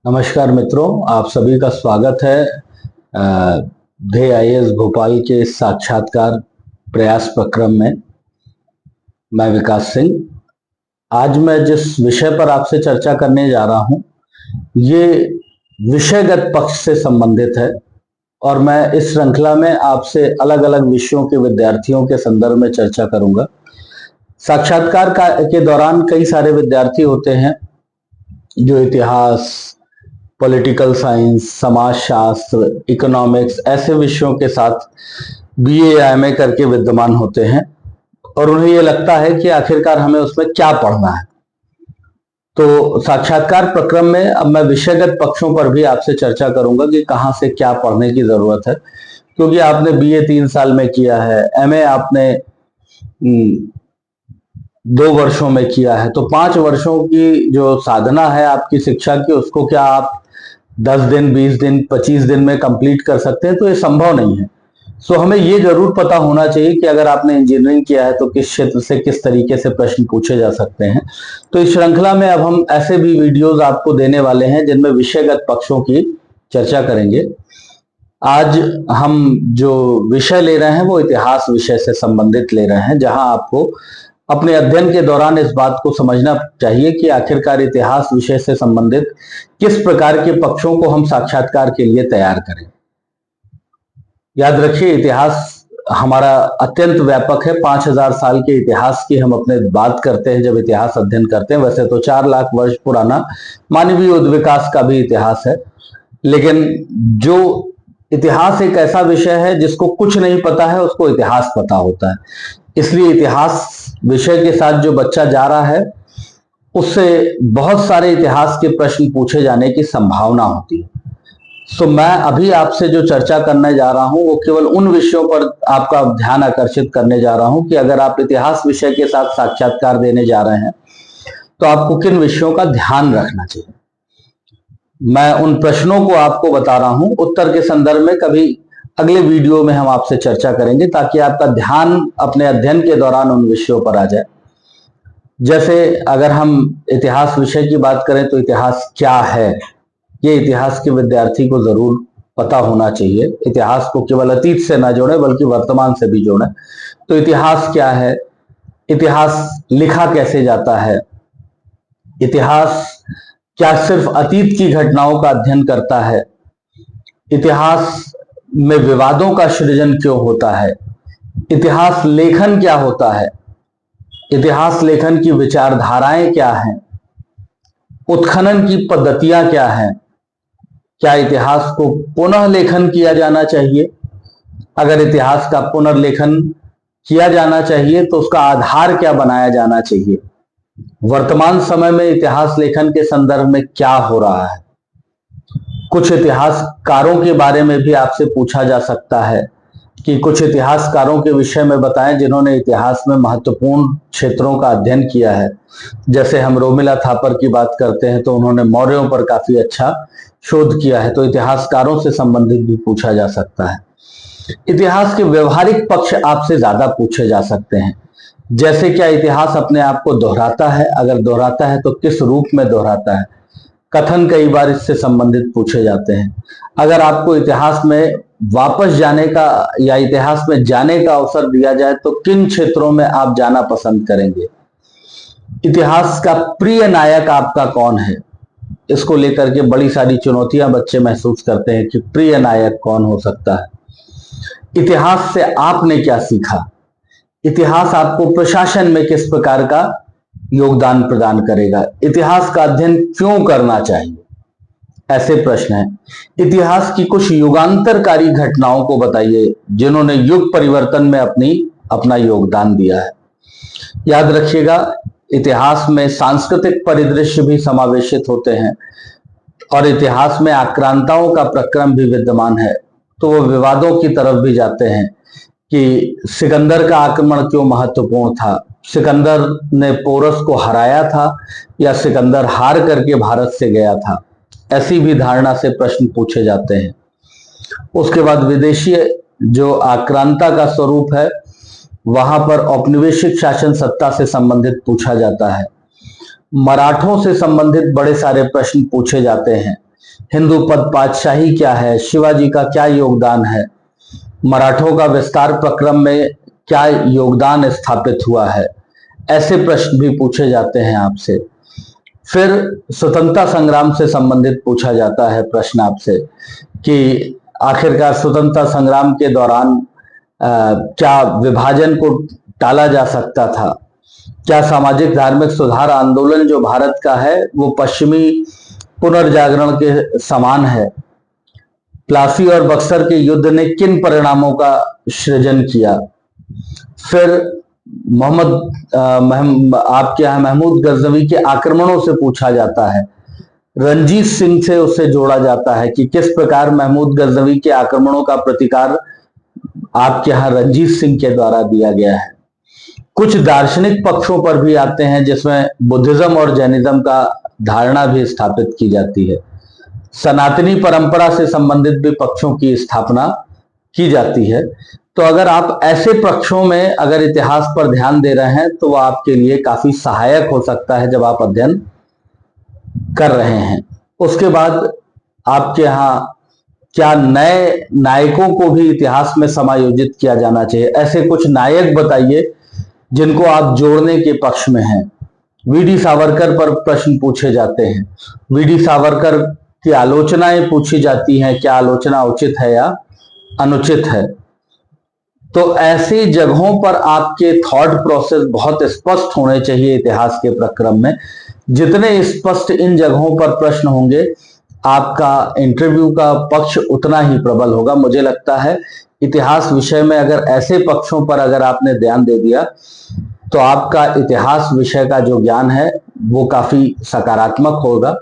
नमस्कार मित्रों, आप सभी का स्वागत है ध्येय आईएएस भोपाल के साक्षात्कार प्रयास प्रक्रम में। मैं विकास सिंह। आज मैं जिस विषय पर आपसे चर्चा करने जा रहा हूं, ये विषयगत पक्ष से संबंधित है और मैं इस श्रृंखला में आपसे अलग अलग विषयों के विद्यार्थियों के संदर्भ में चर्चा करूंगा। साक्षात्कार के दौरान कई सारे विद्यार्थी होते हैं जो इतिहास, पॉलिटिकल साइंस, समाजशास्त्र, इकोनॉमिक्स ऐसे विषयों के साथ बीए या एमए करके विद्यमान होते हैं और उन्हें यह लगता है कि आखिरकार हमें उसमें क्या पढ़ना है। तो साक्षात्कार प्रक्रम में अब मैं विषयगत पक्षों पर भी आपसे चर्चा करूंगा कि कहां से क्या पढ़ने की जरूरत है, क्योंकि आपने बीए 3 साल में किया है, एमए आपने 2 वर्षों में किया है, तो 5 वर्षों की जो साधना है आपकी शिक्षा की, उसको क्या आप 10 दिन, 20 दिन, 25 दिन में कंप्लीट कर सकते हैं? तो ये संभव नहीं है। सो हमें ये जरूर पता होना चाहिए कि अगर आपने इंजीनियरिंग किया है तो किस क्षेत्र से किस तरीके से प्रश्न पूछे जा सकते हैं। तो इस श्रृंखला में अब हम ऐसे भी वीडियोस आपको देने वाले हैं जिनमें विषयगत पक्षों की चर्चा करेंगे। आज हम जो विषय ले रहे हैं वो इतिहास विषय से संबंधित ले रहे हैं, जहां आपको अपने अध्ययन के दौरान इस बात को समझना चाहिए कि आखिरकार इतिहास विषय से संबंधित किस प्रकार के पक्षों को हम साक्षात्कार के लिए तैयार करें। याद रखिए, इतिहास हमारा अत्यंत व्यापक है। 5000 साल के इतिहास की हम अपने बात करते हैं जब इतिहास अध्ययन करते हैं। वैसे तो 4 लाख वर्ष पुराना मानवीय उद्विकास का भी इतिहास है, लेकिन जो इतिहास एक ऐसा विषय है जिसको कुछ नहीं पता है उसको इतिहास पता होता है। इसलिए इतिहास विषय के साथ जो बच्चा जा रहा है उससे बहुत सारे इतिहास के प्रश्न पूछे जाने की संभावना होती है। सो मैं अभी आपसे जो चर्चा करने जा रहा हूं वो केवल उन विषयों पर आपका ध्यान आकर्षित करने जा रहा हूं कि अगर आप इतिहास विषय के साथ साक्षात्कार देने जा रहे हैं तो आपको किन विषयों का ध्यान रखना चाहिए। मैं उन प्रश्नों को आपको बता रहा हूं, उत्तर के संदर्भ में कभी अगले वीडियो में हम आपसे चर्चा करेंगे ताकि आपका ध्यान अपने अध्ययन के दौरान उन विषयों पर आ जाए। जैसे अगर हम इतिहास विषय की बात करें तो इतिहास क्या है, ये इतिहास के विद्यार्थी को जरूर पता होना चाहिए। इतिहास को केवल अतीत से ना जोड़े बल्कि वर्तमान से भी जोड़े। तो इतिहास क्या है, इतिहास लिखा कैसे जाता है, इतिहास क्या सिर्फ अतीत की घटनाओं का अध्ययन करता है, इतिहास में विवादों का सृजन क्यों होता है, इतिहास लेखन क्या होता है, इतिहास लेखन की विचारधाराएं क्या हैं, उत्खनन की पद्धतियां क्या हैं, क्या इतिहास को पुनः लेखन किया जाना चाहिए, अगर इतिहास का पुनर्लेखन किया जाना चाहिए तो उसका आधार क्या बनाया जाना चाहिए, वर्तमान समय में इतिहास लेखन के संदर्भ में क्या हो रहा है। कुछ इतिहासकारों के बारे में भी आपसे पूछा जा सकता है कि कुछ इतिहासकारों के विषय में बताएं जिन्होंने इतिहास में महत्वपूर्ण क्षेत्रों का अध्ययन किया है। जैसे हम रोमिला थापर की बात करते हैं तो उन्होंने मौर्यों पर काफी अच्छा शोध किया है, तो इतिहासकारों से संबंधित भी पूछा जा सकता है। इतिहास के व्यवहारिक पक्ष आपसे ज्यादा पूछे जा सकते हैं, जैसे क्या इतिहास अपने आप को दोहराता है, अगर दोहराता है तो किस रूप में दोहराता है। कथन कई बार इससे संबंधित पूछे जाते हैं। अगर आपको इतिहास में वापस जाने का या इतिहास में जाने का अवसर दिया जाए तो किन क्षेत्रों में आप जाना पसंद करेंगे। इतिहास का प्रिय नायक आपका कौन है, इसको लेकर के बड़ी सारी चुनौतियां बच्चे महसूस करते हैं कि प्रिय नायक कौन हो सकता है। इतिहास से आपने क्या सीखा, इतिहास आपको प्रशासन में किस प्रकार का योगदान प्रदान करेगा, इतिहास का अध्ययन क्यों करना चाहिए, ऐसे प्रश्न हैं। इतिहास की कुछ युगांतरकारी घटनाओं को बताइए जिन्होंने युग परिवर्तन में अपना योगदान दिया है। याद रखिएगा, इतिहास में सांस्कृतिक परिदृश्य भी समावेशित होते हैं और इतिहास में आक्रांताओं का प्रक्रम भी विद्यमान है, तो वो विवादों की तरफ भी जाते हैं कि सिकंदर का आक्रमण क्यों महत्वपूर्ण था, सिकंदर ने पोरस को हराया था या सिकंदर हार करके भारत से गया था। ऐसी भी धारणा से प्रश्न पूछे जाते हैं। उसके बाद विदेशी जो आक्रांता का स्वरूप है वहां पर औपनिवेशिक शासन सत्ता से संबंधित पूछा जाता है। मराठों से संबंधित बड़े सारे प्रश्न पूछे जाते हैं। हिंदू पद पातशाही क्या है, शिवाजी का क्या योगदान है, मराठों का विस्तार प्रक्रम में क्या योगदान स्थापित हुआ है, ऐसे प्रश्न भी पूछे जाते हैं आपसे। फिर स्वतंत्रता संग्राम से संबंधित पूछा जाता है प्रश्न आपसे कि आखिरकार स्वतंत्रता संग्राम के दौरान क्या विभाजन को टाला जा सकता था, क्या सामाजिक धार्मिक सुधार आंदोलन जो भारत का है वो पश्चिमी पुनर्जागरण के समान है, प्लासी और बक्सर के युद्ध ने किन परिणामों का सृजन किया। फिर आपके यहाँ महमूद गजनवी के आक्रमणों से पूछा जाता है, रंजीत सिंह से उससे जोड़ा जाता है कि किस प्रकार महमूद गजनवी के आक्रमणों का प्रतिकार आपके यहाँ रंजीत सिंह के द्वारा दिया गया है। कुछ दार्शनिक पक्षों पर भी आते हैं जिसमें बुद्धिज्म और जैनिज्म का धारणा भी स्थापित की जाती है। सनातनी परंपरा से संबंधित भी पक्षों की स्थापना की जाती है। तो अगर आप ऐसे पक्षों में अगर इतिहास पर ध्यान दे रहे हैं तो वह आपके लिए काफी सहायक हो सकता है जब आप अध्ययन कर रहे हैं। उसके बाद आपके यहाँ क्या नए नायकों को भी इतिहास में समायोजित किया जाना चाहिए, ऐसे कुछ नायक बताइए जिनको आप जोड़ने के पक्ष में हैं। वीडी सावरकर पर प्रश्न पूछे जाते हैं, वीडी सावरकर की आलोचनाएं पूछी जाती हैं, क्या आलोचना उचित है या अनुचित है। तो ऐसी जगहों पर आपके थॉट प्रोसेस बहुत स्पष्ट होने चाहिए इतिहास के प्रक्रम में। जितने स्पष्ट इन जगहों पर प्रश्न होंगे आपका इंटरव्यू का पक्ष उतना ही प्रबल होगा। मुझे लगता है इतिहास विषय में अगर ऐसे पक्षों पर अगर आपने ध्यान दे दिया तो आपका इतिहास विषय का जो ज्ञान है वो काफी सकारात्मक होगा।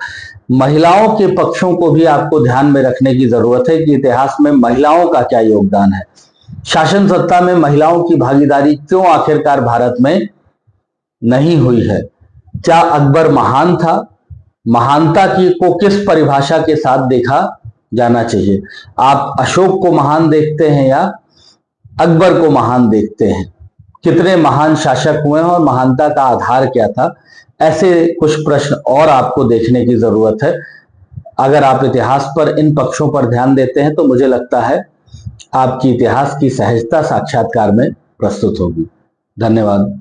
महिलाओं के पक्षों को भी आपको ध्यान में रखने की जरूरत है कि इतिहास में महिलाओं का क्या योगदान है, शासन सत्ता में महिलाओं की भागीदारी क्यों आखिरकार भारत में नहीं हुई है, क्या अकबर महान था, महानता की को किस परिभाषा के साथ देखा जाना चाहिए। आप अशोक को महान देखते हैं या अकबर को महान देखते हैं, कितने महान शासक हुए हैं और महानता का आधार क्या था। ऐसे कुछ प्रश्न और आपको देखने की जरूरत है। अगर आप इतिहास पर इन पक्षों पर ध्यान देते हैं तो मुझे लगता है आपकी इतिहास की सहजता साक्षात्कार में प्रस्तुत होगी। धन्यवाद।